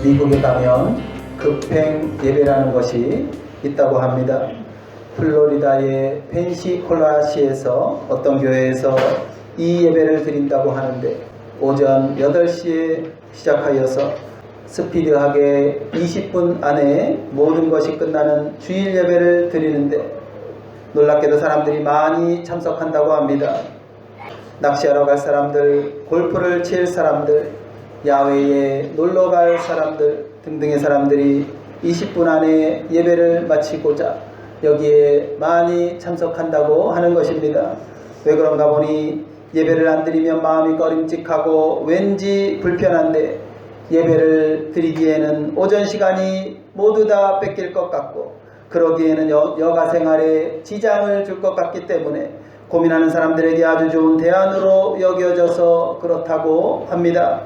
미국에 가면 급행 예배라는 것이 있다고 합니다. 플로리다의 펜시콜라시에서 어떤 교회에서 이 예배를 드린다고 하는데 오전 8시에 시작하여서 스피드하게 20분 안에 모든 것이 끝나는 주일 예배를 드리는데 놀랍게도 사람들이 많이 참석한다고 합니다. 낚시하러 갈 사람들, 골프를 칠 사람들, 야외에 놀러 갈 사람들 등등의 사람들이 20분 안에 예배를 마치고자 여기에 많이 참석한다고 하는 것입니다. 왜 그런가 보니 예배를 안 드리면 마음이 꺼림직하고 왠지 불편한데 예배를 드리기에는 오전 시간이 모두 다 뺏길 것 같고 그러기에는 여가 생활에 지장을 줄 것 같기 때문에 고민하는 사람들에게 아주 좋은 대안으로 여겨져서 그렇다고 합니다.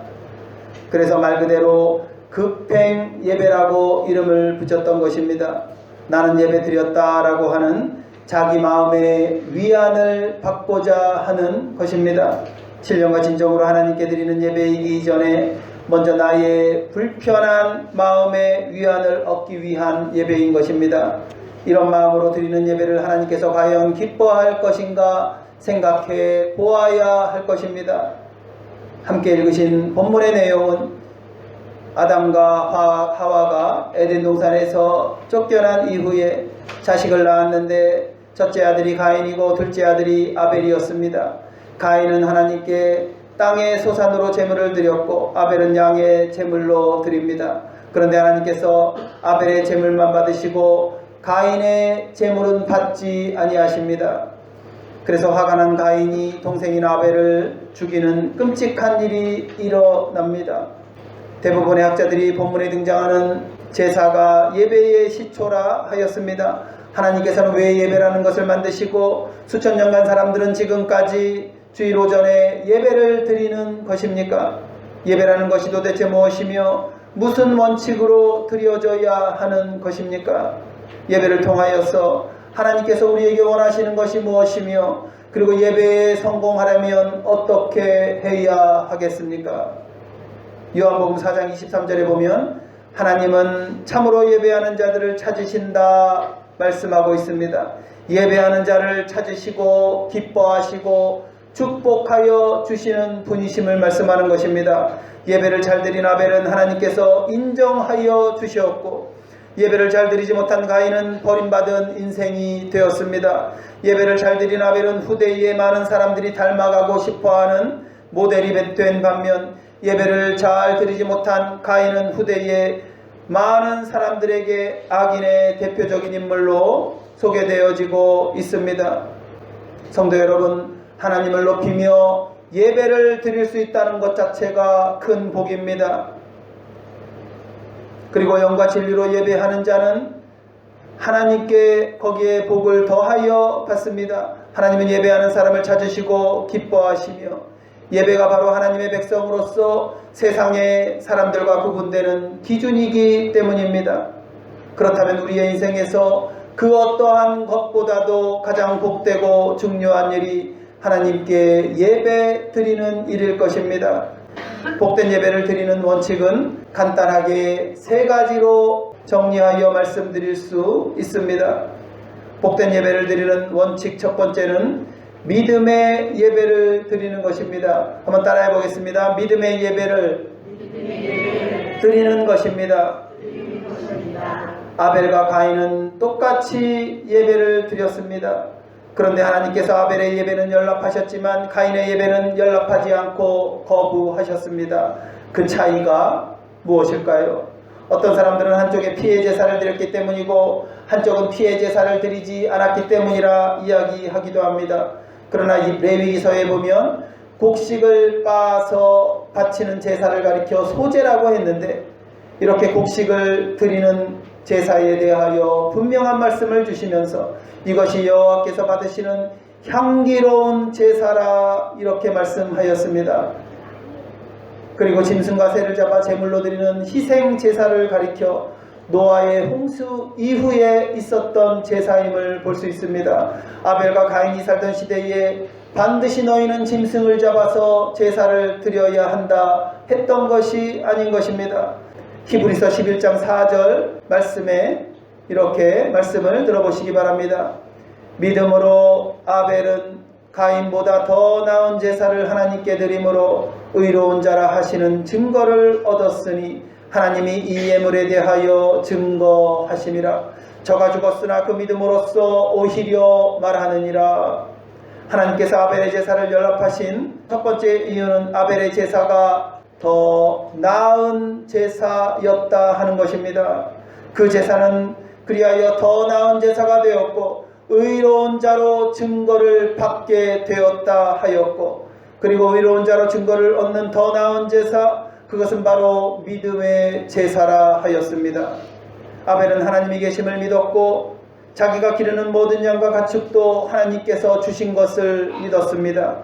그래서 말 그대로 급행 예배라고 이름을 붙였던 것입니다. 나는 예배 드렸다라고 하는 자기 마음의 위안을 받고자 하는 것입니다. 신령과 진정으로 하나님께 드리는 예배이기 이전에 먼저 나의 불편한 마음의 위안을 얻기 위한 예배인 것입니다. 이런 마음으로 드리는 예배를 하나님께서 과연 기뻐할 것인가 생각해 보아야 할 것입니다. 함께 읽으신 본문의 내용은 아담과 하와가 에덴 동산에서 쫓겨난 이후에 자식을 낳았는데 첫째 아들이 가인이고 둘째 아들이 아벨이었습니다. 가인은 하나님께 땅의 소산으로 제물을 드렸고 아벨은 양의 제물로 드립니다. 그런데 하나님께서 아벨의 제물만 받으시고 가인의 제물은 받지 아니하십니다. 그래서 화가 난 가인이 동생인 아벨을 죽이는 끔찍한 일이 일어납니다. 대부분의 학자들이 본문에 등장하는 제사가 예배의 시초라 하였습니다. 하나님께서는 왜 예배라는 것을 만드시고 수천 년간 사람들은 지금까지 주일 오전에 예배를 드리는 것입니까? 예배라는 것이 도대체 무엇이며 무슨 원칙으로 드려져야 하는 것입니까? 예배를 통하여서 하나님께서 우리에게 원하시는 것이 무엇이며 그리고 예배에 성공하려면 어떻게 해야 하겠습니까? 요한복음 4장 23절에 보면 하나님은 참으로 예배하는 자들을 찾으신다 말씀하고 있습니다. 예배하는 자를 찾으시고 기뻐하시고 축복하여 주시는 분이심을 말씀하는 것입니다. 예배를 잘 드린 아벨은 하나님께서 인정하여 주셨고 예배를 잘 드리지 못한 가인은 버림받은 인생이 되었습니다. 예배를 잘 드린 아벨은 후대에 많은 사람들이 닮아가고 싶어하는 모델이 된 반면 예배를 잘 드리지 못한 가인은 후대에 많은 사람들에게 악인의 대표적인 인물로 소개되어지고 있습니다. 성도 여러분, 하나님을 높이며 예배를 드릴 수 있다는 것 자체가 큰 복입니다. 그리고 영과 진리로 예배하는 자는 하나님께 거기에 복을 더하여 받습니다. 하나님은 예배하는 사람을 찾으시고 기뻐하시며 예배가 바로 하나님의 백성으로서 세상의 사람들과 구분되는 기준이기 때문입니다. 그렇다면 우리의 인생에서 그 어떠한 것보다도 가장 복되고 중요한 일이 하나님께 예배 드리는 일일 것입니다. 복된 예배를 드리는 원칙은 간단하게 3가지로 정리하여 말씀드릴 수 있습니다. 복된 예배를 드리는 원칙 첫 번째는 믿음의 예배를 드리는 것입니다. 한번 따라해 보겠습니다. 믿음의 예배를 드리는 것입니다. 아벨과 가인은 똑같이 예배를 드렸습니다. 그런데 하나님께서 아벨의 예배는 연락하셨지만 가인의 예배는 연락하지 않고 거부하셨습니다. 그 차이가 무엇일까요? 어떤 사람들은 한쪽에 피해 제사를 드렸기 때문이고 한쪽은 피해 제사를 드리지 않았기 때문이라 이야기하기도 합니다. 그러나 이 레위기서에 보면 곡식을 빻아서 바치는 제사를 가리켜 소제라고 했는데 이렇게 곡식을 드리는 제사에 대하여 분명한 말씀을 주시면서 이것이 여호와께서 받으시는 향기로운 제사라 이렇게 말씀하였습니다. 그리고 짐승과 새를 잡아 제물로 드리는 희생 제사를 가리켜 노아의 홍수 이후에 있었던 제사임을 볼 수 있습니다. 아벨과 가인이 살던 시대에 반드시 너희는 짐승을 잡아서 제사를 드려야 한다 했던 것이 아닌 것입니다. 히브리서 11장 4절 말씀에 이렇게 말씀을 들어보시기 바랍니다. 믿음으로 아벨은 가인보다 더 나은 제사를 하나님께 드림으로 의로운 자라 하시는 증거를 얻었으니 하나님이 이 예물에 대하여 증거하심이라. 저가 죽었으나 그 믿음으로써 오히려 말하느니라. 하나님께서 아벨의 제사를 연락하신 첫 번째 이유는 아벨의 제사가 더 나은 제사였다 하는 것입니다. 그 제사는 그리하여 더 나은 제사가 되었고 의로운 자로 증거를 받게 되었다 하였고, 그리고 의로운 자로 증거를 얻는 더 나은 제사, 그것은 바로 믿음의 제사라 하였습니다. 아벨은 하나님이 계심을 믿었고 자기가 기르는 모든 양과 가축도 하나님께서 주신 것을 믿었습니다.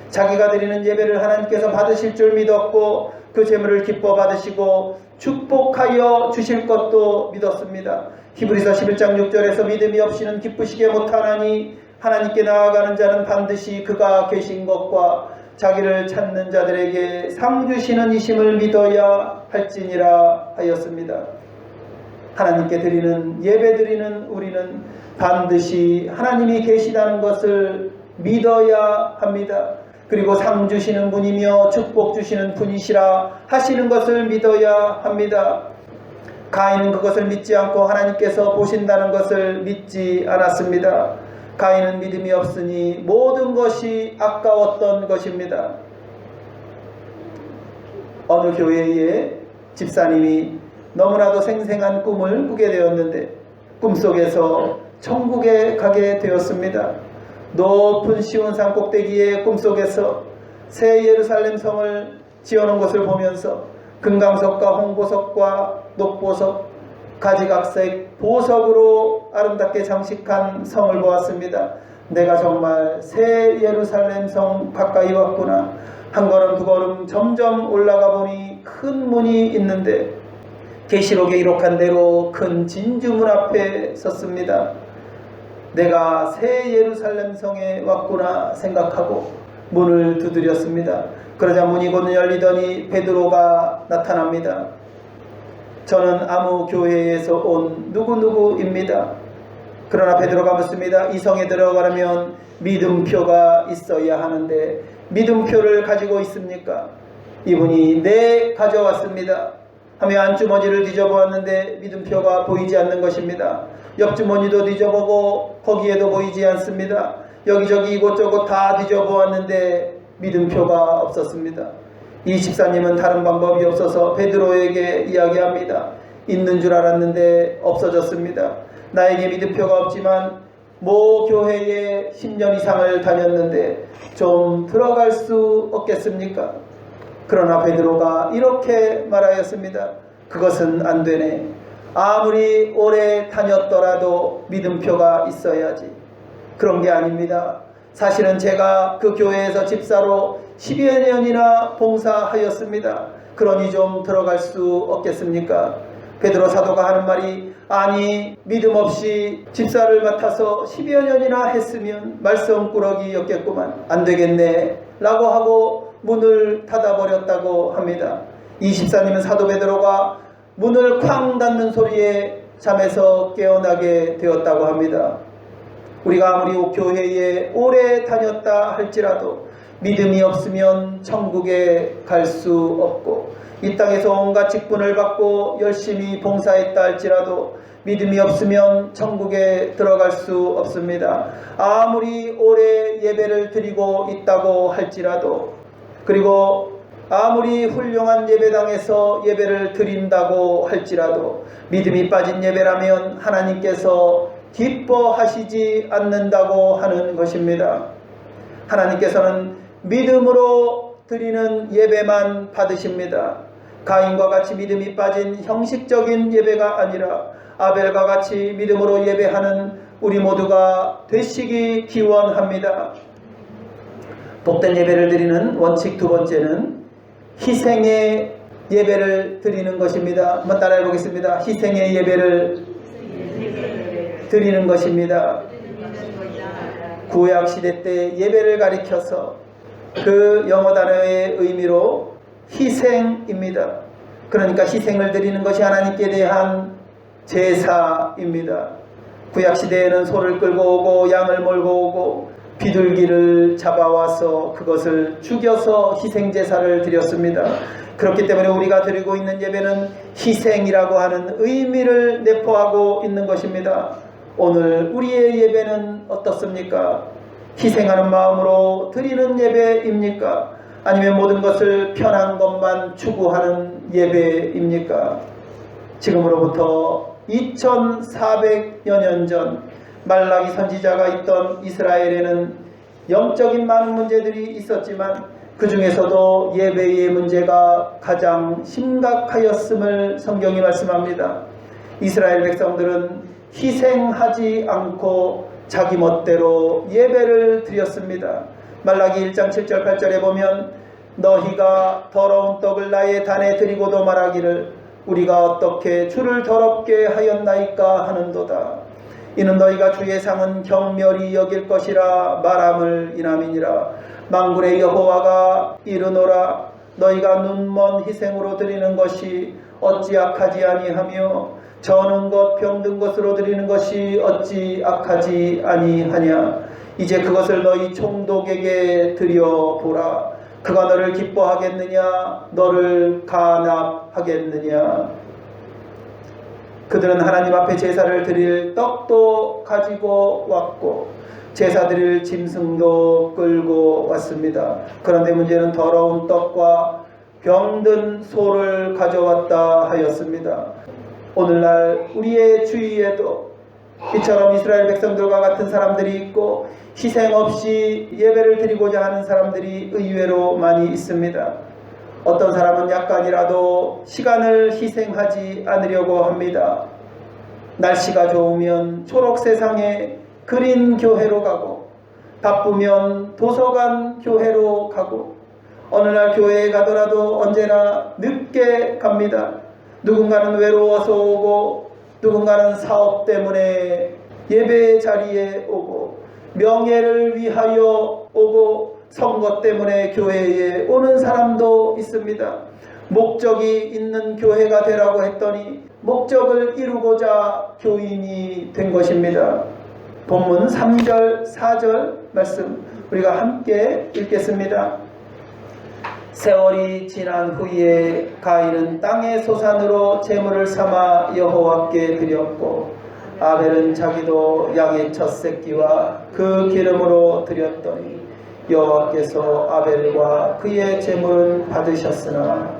자기가 드리는 예배를 하나님께서 받으실 줄 믿었고 그 제물을 기뻐 받으시고 축복하여 주실 것도 믿었습니다. 히브리서 11장 6절에서 믿음이 없이는 기쁘시게 못하나니 하나님께 나아가는 자는 반드시 그가 계신 것과 자기를 찾는 자들에게 상 주시는 이심을 믿어야 할지니라 하였습니다. 하나님께 드리는 예배 드리는 우리는 반드시 하나님이 계시다는 것을 믿어야 합니다. 그리고 상 주시는 분이며 축복 주시는 분이시라 하시는 것을 믿어야 합니다. 가인은 그것을 믿지 않고 하나님께서 보신다는 것을 믿지 않았습니다. 가인은 믿음이 없으니 모든 것이 아까웠던 것입니다. 어느 교회의 집사님이 너무나도 생생한 꿈을 꾸게 되었는데 꿈속에서 천국에 가게 되었습니다. 높은 시온산 꼭대기의 꿈속에서 새 예루살렘 성을 지어놓은 것을 보면서 금강석과 홍보석과 녹보석, 가지각색 보석으로 아름답게 장식한 성을 보았습니다. 내가 정말 새 예루살렘 성 가까이 왔구나. 한 걸음 두 걸음 점점 올라가 보니 큰 문이 있는데 계시록에 기록한 대로 큰 진주문 앞에 섰습니다. 내가 새 예루살렘 성에 왔구나 생각하고 문을 두드렸습니다. 그러자 문이 곧 열리더니 베드로가 나타납니다. 저는 아무 교회에서 온 누구누구입니다. 그러나 베드로가 묻습니다. 이 성에 들어가려면 믿음표가 있어야 하는데 믿음표를 가지고 있습니까? 이분이 네, 가져왔습니다 하며 안주머니를 뒤져보았는데 믿음표가 보이지 않는 것입니다. 옆주머니도 뒤져보고 거기에도 보이지 않습니다. 여기저기 이곳저곳 다 뒤져보았는데 믿음표가 없었습니다. 이 집사님은 다른 방법이 없어서 베드로에게 이야기합니다. 있는 줄 알았는데 없어졌습니다. 나에게 믿음표가 없지만 모 교회에 10년 이상을 다녔는데 좀 들어갈 수 없겠습니까? 그러나 베드로가 이렇게 말하였습니다. 그것은 안 되네. 아무리 오래 다녔더라도 믿음표가 있어야지. 그런 게 아닙니다. 사실은 제가 그 교회에서 집사로 10여 년이나 봉사하였습니다. 그러니 좀 들어갈 수 없겠습니까? 베드로 사도가 하는 말이, 아니 믿음 없이 집사를 맡아서 10여 년이나 했으면 말썽꾸러기였겠구만. 안 되겠네 라고 하고 문을 닫아버렸다고 합니다. 이 집사님은 사도 베드로가 문을 쾅 닫는 소리에 잠에서 깨어나게 되었다고 합니다. 우리가 아무리 교회에 오래 다녔다 할지라도 믿음이 없으면 천국에 갈 수 없고, 이 땅에서 온갖 직분을 받고 열심히 봉사했다 할지라도 믿음이 없으면 천국에 들어갈 수 없습니다. 아무리 오래 예배를 드리고 있다고 할지라도, 그리고 아무리 훌륭한 예배당에서 예배를 드린다고 할지라도 믿음이 빠진 예배라면 하나님께서 기뻐하시지 않는다고 하는 것입니다. 하나님께서는 믿음으로 드리는 예배만 받으십니다. 가인과 같이 믿음이 빠진 형식적인 예배가 아니라 아벨과 같이 믿음으로 예배하는 우리 모두가 되시기 기원합니다. 복된 예배를 드리는 원칙 두 번째는 희생의 예배를 드리는 것입니다. 한번 따라해 보겠습니다. 희생의 예배를 드리는 것입니다. 구약시대 때 예배를 가리켜서 그 영어 단어의 의미로 희생입니다. 그러니까 희생을 드리는 것이 하나님께 대한 제사입니다. 구약시대에는 소를 끌고 오고 양을 몰고 오고 비둘기를 잡아와서 그것을 죽여서 희생제사를 드렸습니다. 그렇기 때문에 우리가 드리고 있는 예배는 희생이라고 하는 의미를 내포하고 있는 것입니다. 오늘 우리의 예배는 어떻습니까? 희생하는 마음으로 드리는 예배입니까? 아니면 모든 것을 편한 것만 추구하는 예배입니까? 지금으로부터 2400여 년 전 말라기 선지자가 있던 이스라엘에는 영적인 많은 문제들이 있었지만 그 중에서도 예배의 문제가 가장 심각하였음을 성경이 말씀합니다. 이스라엘 백성들은 희생하지 않고 자기 멋대로 예배를 드렸습니다. 말라기 1장 7절 8절에 보면 너희가 더러운 떡을 나의 단에 드리고도 말하기를 우리가 어떻게 주를 더럽게 하였나이까 하는도다. 이는 너희가 주의 상은 경멸히 여길 것이라 말함을 인함이니라. 만군의 여호와가 이르노라. 너희가 눈먼 희생으로 드리는 것이 어찌 악하지 아니하며 저는 것 병든 것으로 드리는 것이 어찌 악하지 아니하냐. 이제 그것을 너희 총독에게 드려보라. 그가 너를 기뻐하겠느냐 너를 간합하겠느냐. 그들은 하나님 앞에 제사를 드릴 떡도 가지고 왔고 제사 드릴 짐승도 끌고 왔습니다. 그런데 문제는 더러운 떡과 병든 소를 가져왔다 하였습니다. 오늘날 우리의 주위에도 이처럼 이스라엘 백성들과 같은 사람들이 있고 희생 없이 예배를 드리고자 하는 사람들이 의외로 많이 있습니다. 어떤 사람은 약간이라도 시간을 희생하지 않으려고 합니다. 날씨가 좋으면 초록세상에 그린 교회로 가고 바쁘면 도서관 교회로 가고 어느 날 교회에 가더라도 언제나 늦게 갑니다. 누군가는 외로워서 오고 누군가는 사업 때문에 예배 자리에 오고 명예를 위하여 오고 선거 때문에 교회에 오는 사람도 있습니다. 목적이 있는 교회가 되라고 했더니 목적을 이루고자 교인이 된 것입니다. 본문 3절 4절 말씀 우리가 함께 읽겠습니다. 세월이 지난 후에 가인은 땅의 소산으로 제물을 삼아 여호와께 드렸고 아벨은 자기도 양의 첫 새끼와 그 기름으로 드렸더니 여호와께서 아벨과 그의 제물은 받으셨으나.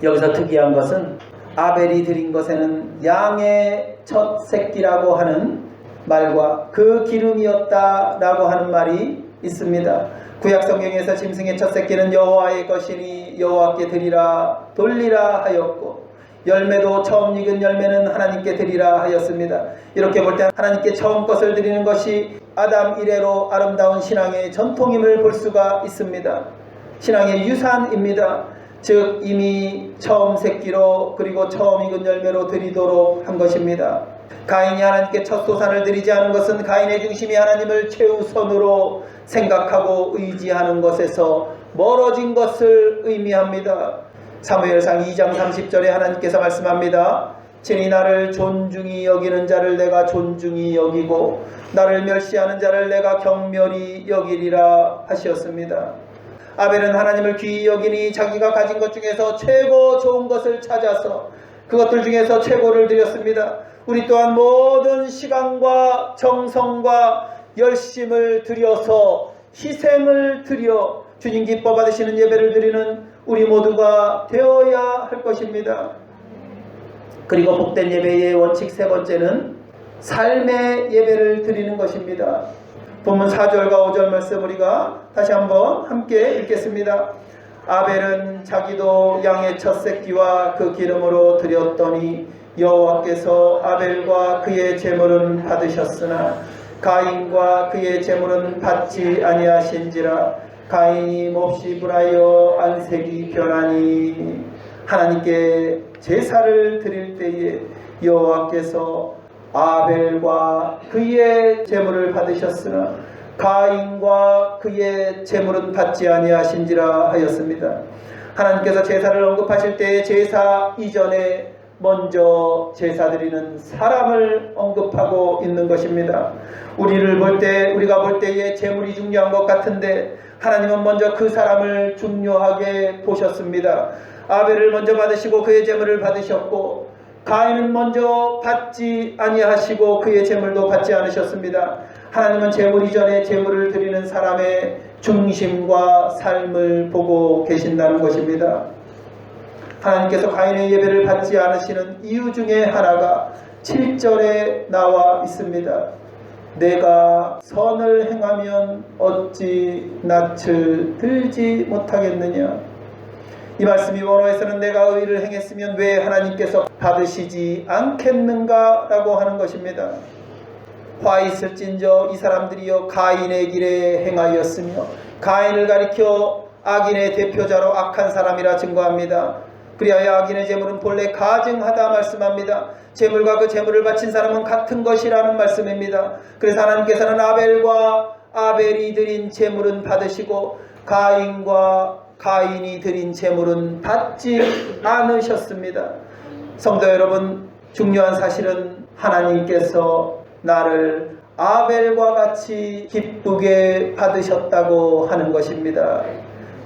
여기서 특이한 것은 아벨이 드린 것에는 양의 첫 새끼라고 하는 말과 그 기름이었다라고 하는 말이 있습니다. 구약 성경에서 짐승의 첫 새끼는 여호와의 것이니 여호와께 드리라 돌리라 하였고 열매도 처음 익은 열매는 하나님께 드리라 하였습니다. 이렇게 볼 때 하나님께 처음 것을 드리는 것이 아담 이래로 아름다운 신앙의 전통임을 볼 수가 있습니다. 신앙의 유산입니다. 즉 이미 처음 새끼로 그리고 처음 익은 열매로 드리도록 한 것입니다. 가인이 하나님께 첫 소산을 드리지 않은 것은 가인의 중심이 하나님을 최우선으로 생각하고 의지하는 것에서 멀어진 것을 의미합니다. 사무엘상 2장 30절에 하나님께서 말씀합니다. 친히 나를 존중히 여기는 자를 내가 존중히 여기고 나를 멸시하는 자를 내가 경멸히 여기리라 하셨습니다. 아벨은 하나님을 귀히 여기니 자기가 가진 것 중에서 최고 좋은 것을 찾아서 그것들 중에서 최고를 드렸습니다. 우리 또한 모든 시간과 정성과 열심을 들여서 희생을 드려 주님 기뻐 받으시는 예배를 드리는 우리 모두가 되어야 할 것입니다. 그리고 복된 예배의 원칙 세 번째는 삶의 예배를 드리는 것입니다. 본문 4절과 5절 말씀 우리가 다시 한번 함께 읽겠습니다. 아벨은 자기도 양의 첫 새끼와 그 기름으로 드렸더니 여호와께서 아벨과 그의 제물은 받으셨으나 가인과 그의 제물은 받지 아니하신지라. 가인이 몹시 불하여 안색이 변하니. 하나님께 제사를 드릴 때에 여호와께서 아벨과 그의 제물을 받으셨으나 가인과 그의 제물은 받지 아니하신지라 하였습니다. 하나님께서 제사를 언급하실 때 제사 이전에 먼저 제사 드리는 사람을 언급하고 있는 것입니다. 우리가 볼 때에 제물이 중요한 것 같은데 하나님은 먼저 그 사람을 중요하게 보셨습니다. 아벨을 먼저 받으시고 그의 제물을 받으셨고, 가인은 먼저 받지 아니하시고 그의 제물도 받지 않으셨습니다. 하나님은 제물 이전에 제물을 드리는 사람의 중심과 삶을 보고 계신다는 것입니다. 하나님께서 가인의 예배를 받지 않으시는 이유 중에 하나가 7절에 나와 있습니다. 내가 선을 행하면 어찌 낯을 들지 못하겠느냐. 이 말씀이 원어에서는 내가 의를 행했으면 왜 하나님께서 받으시지 않겠는가 라고 하는 것입니다. 화 있을진저 이 사람들이여 가인의 길에 행하였으며, 가인을 가리켜 악인의 대표자로 악한 사람이라 증거합니다. 그리하여 악인의 제물은 본래 가증하다 말씀합니다. 제물과 그 제물을 바친 사람은 같은 것이라는 말씀입니다. 그래서 하나님께서는 아벨이 드린 제물은 받으시고 가인과 가인이 드린 제물은 받지 않으셨습니다. 성도 여러분, 중요한 사실은 하나님께서 나를 아벨과 같이 기쁘게 받으셨다고 하는 것입니다.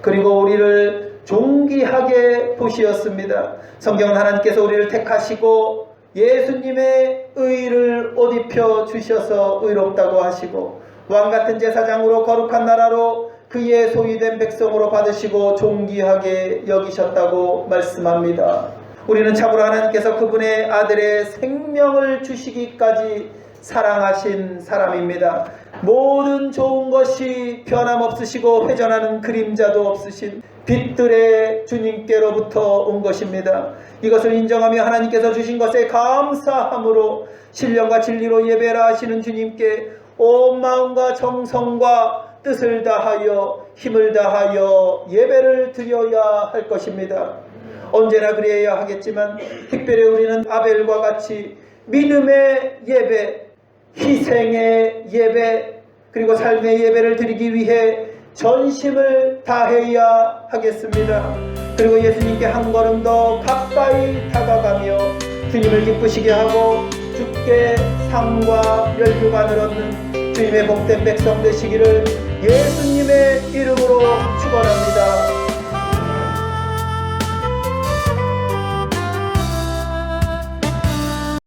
그리고 우리를 존귀하게 보시었습니다. 성경은 하나님께서 우리를 택하시고 예수님의 의를 옷 입혀 주셔서 의롭다고 하시고, 왕같은 제사장으로 거룩한 나라로 그의 소유된 백성으로 받으시고 존귀하게 여기셨다고 말씀합니다. 우리는 참으로 하나님께서 그분의 아들의 생명을 주시기까지 사랑하신 사람입니다. 모든 좋은 것이 변함없으시고 회전하는 그림자도 없으신 빛들의 주님께로부터 온 것입니다. 이것을 인정하며 하나님께서 주신 것에 감사함으로 신령과 진리로 예배라 하시는 주님께 온 마음과 정성과 뜻을 다하여 힘을 다하여 예배를 드려야 할 것입니다. 언제나 그래야 하겠지만 특별히 우리는 아벨과 같이 믿음의 예배, 희생의 예배, 그리고 삶의 예배를 드리기 위해 전심을 다해야 하겠습니다. 그리고 예수님께 한 걸음 더 가까이 다가가며 주님을 기쁘시게 하고 주께 상과 멸류관을 얻는 주님의 복된 백성 되시기를 예수님의 이름으로 축원합니다.